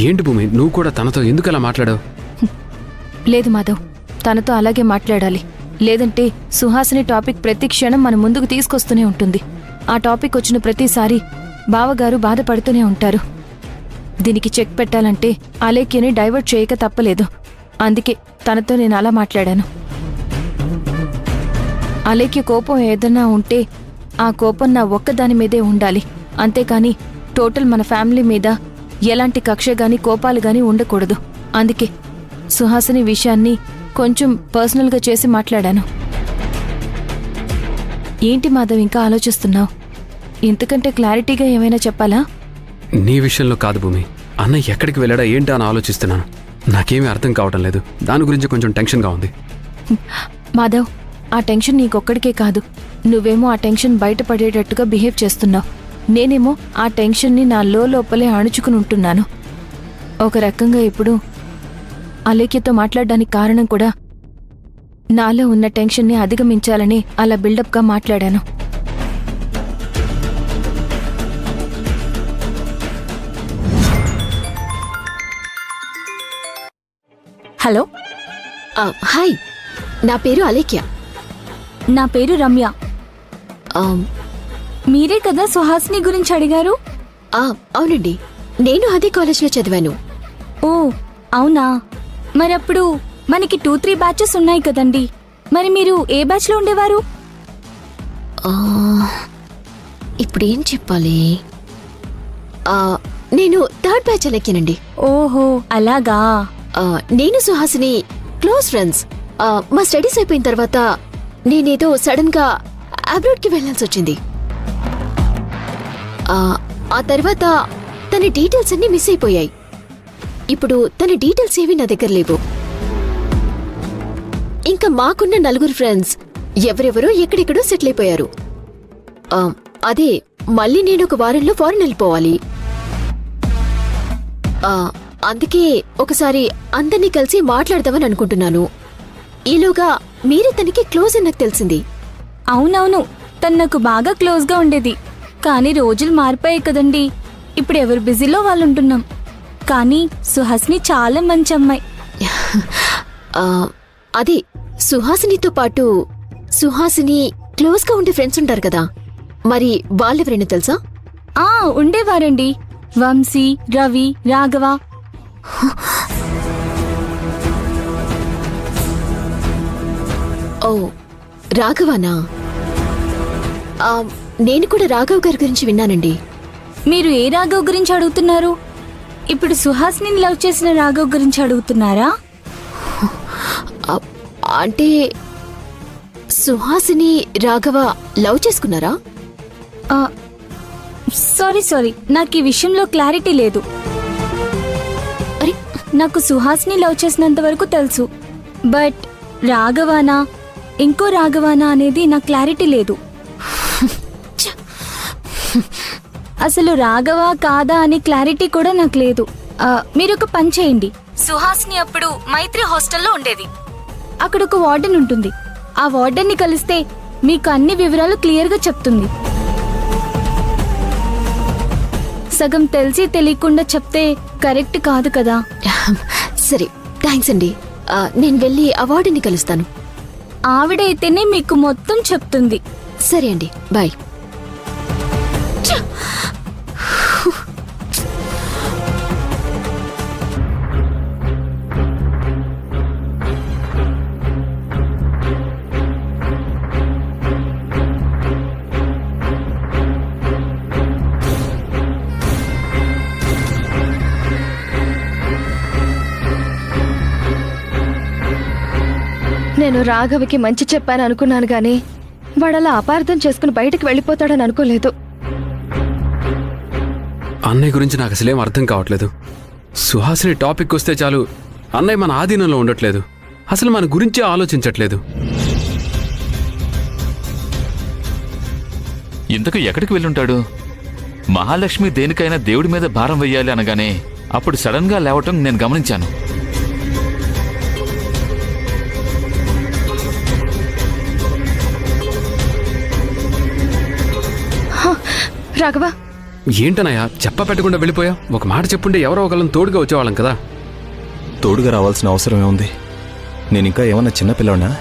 ఏంటి భూమి, నువ్వు కూడా తనతో ఎందుకు అలా మాట్లాడావు? లేదు మాధవ్, తనతో అలాగే మాట్లాడాలి. లేదంటే సుహాసిని టాపిక్ ప్రతి క్షణం మన ముందుకు తీసుకొస్తూనే ఉంటుంది. ఆ టాపిక్ వచ్చిన ప్రతిసారి బావగారు బాధపడుతూనే ఉంటారు. దీనికి చెక్ పెట్టాలంటే అలేఖ్యని డైవర్ట్ చేయక తప్పలేదు. అందుకే తనతో నేను అలా మాట్లాడాను. అలేఖ్య కోపం ఏదన్నా ఉంటే ఆ కోపం నా ఒక్కదాని మీదే ఉండాలి. అంతేకాని టోటల్ మన ఫ్యామిలీ మీద ఎలాంటి కక్ష గాని కోపాలు గాని ఉండకూడదు. అందుకే సుహాసిని విషయాన్ని కొంచెం పర్సనల్గా చేసి మాట్లాడాను. ఏంటి మాధవ్ ఇంకా ఆలోచిస్తున్నావు? ఇంతకంటే క్లారిటీగా ఏమైనా చెప్పాలా? నీ విషయంలో కాదు భూమి, అన్నయ్య ఎక్కడికి వెళ్ళాడా ఏంటా అని ఆలోచిస్తున్నాను. నాకేమీ అర్థం కావటం లేదు. దాని గురించి కొంచెం టెన్షన్గా ఉంది. మాధవ్, ఆ టెన్షన్ నీకొక్కడికే కాదు. నువ్వేమో ఆ టెన్షన్ బయటపడేటట్టుగా బిహేవ్ చేస్తున్నావు. నేనేమో ఆ టెన్షన్ని నా లోపలే అణుచుకుని ఉంటున్నాను. ఒక రకంగా ఇప్పుడు అలేఖ్యతో మాట్లాడడానికి కారణం కూడా నాలో ఉన్న టెన్షన్ని అధిగమించాలని అలా బిల్డప్గా మాట్లాడాను. హలో. హాయ్, నా పేరు అలేఖ్య. నా పేరు రమ్య. మీరే కదా సుహాసిని గురించి అడిగారు? అవునండి, నేను అదే కాలేజ్లో చదివాను. ఓ అవునా. మరప్పుడు మనకి 2-3 బ్యాచెస్ ఉన్నాయి కదండి. మరి మీరు ఏ బ్యాచ్లో ఉండేవారు? ఇప్పుడేం చెప్పాలి? నేను 3rd బ్యాచ్ అలేఖ్యనండి. ఓహో అలాగా. నేను సుహాసిని క్లోజ్ ఫ్రెండ్స్. మా స్టడీస్ అయిపోయిన తర్వాత నేనేదో సడన్ గా అబ్రాడ్కి వెళ్లాల్సి వచ్చింది. ఆ తర్వాత తన డీటెయిల్స్ అన్ని మిస్ అయిపోయాయి. ఇప్పుడు తన డీటెయిల్స్ ఏవి నా దగ్గర లేవు. ఇంకా మాకున్న 4 ఫ్రెండ్స్ ఎవరెవరో ఎక్కడెక్కడో సెటిల్ అయిపోయారు. అదే మళ్ళీ నేను ఒక వారంలో ఫారెన్ వెళ్ళిపోవాలి. అందుకే ఒకసారి అందరినీ కలిసి మాట్లాడదామని అనుకుంటున్నాను. ఈలోగా మీరే తనకి క్లోజ్ అని నాకు తెలిసింది. అవునవును, తను నాకు బాగా క్లోజ్గా ఉండేది. కానీ రోజులు మారిపోయాయి కదండి. ఇప్పుడు ఎవరు బిజీలో వాళ్ళు ఉంటున్నాం. కానీ సుహాసిని చాలా మంచి అమ్మాయి. అదే సుహాసినితో పాటు సుహాసిని క్లోజ్గా ఉండే ఫ్రెండ్స్ ఉంటారు కదా, మరి వాళ్ళెవరైనా తెలుసా? ఉండేవారండి. వంశీ, రవి, రాఘవ. ఓ రాఘవనా? నేను కూడా రాఘవ్ గారి గురించి విన్నానండి. మీరు ఏ రాఘవ్ గురించి అడుగుతున్నారు? ఇప్పుడు సుహాసిని లవ్ చేసిన రాఘవ్ గురించి అడుగుతున్నారా? అంటే సుహాసిని రాఘవ లవ్ చేసుకున్నారా? సారీ, నాకు ఈ విషయంలో క్లారిటీ లేదు. అరే, నాకు సుహాసిని లవ్ చేసినంత వరకు తెలుసు. బట్ రాఘవానా ఇంకో రాఘవానా అనేది నాకు క్లారిటీ లేదు. అసలు రాఘవ కాదా అని క్లారిటీ కూడా నాకు లేదు. మీరు ఒక పని చేయండి. సుహాసిని అప్పుడు మైత్రి హాస్టల్లో ఉండేది. అక్కడ ఒక వార్డెన్ ఉంటుంది. ఆ వార్డెన్ని కలిస్తే మీకు అన్ని వివరాలు క్లియర్గా చెప్తుంది. సగం తెలిసి తెలియకుండా చెప్తే కరెక్ట్ కాదు కదా. సరే, థ్యాంక్స్ అండి. నేను వెళ్ళి ఆ వార్డెన్ని కలుస్తాను. ఆవిడైతేనే మీకు మొత్తం చెప్తుంది. సరే అండి, బాయ్. నేను రాఘవకి మంచి చెప్పాను అనుకున్నాను గానీ వాడలా అపార్థం చేసుకుని బయటకు వెళ్ళిపోతాడని అనుకోలేదు. అన్నయ్య గురించి నాకు అసలేం అర్థం కావట్లేదు. సుహాసిని టాపిక్ వస్తే చాలు అన్నయ్య మన ఆధీనంలో ఉండట్లేదు. అసలు మన గురించే ఆలోచించట్లేదు. ఇంతకు ఎక్కడికి వెళ్ళుంటాడు? మహాలక్ష్మి దేనికైనా దేవుడి మీద భారం వెయ్యాలి అనగానే అప్పుడు సడన్ గా లేవటం నేను గమనించాను. రాఘవ, ఏంటనయ్యా చెప్ప పెట్టకుండా వెళ్ళిపోయా? ఒక మాట చెప్పుంటే ఎవరో ఒకళ్ళని తోడుగా వచ్చేవాళ్ళం కదా. తోడుగా రావాల్సిన అవసరం ఏముంది? నేను ఇంకా ఏమన్నా చిన్నపిల్లనా?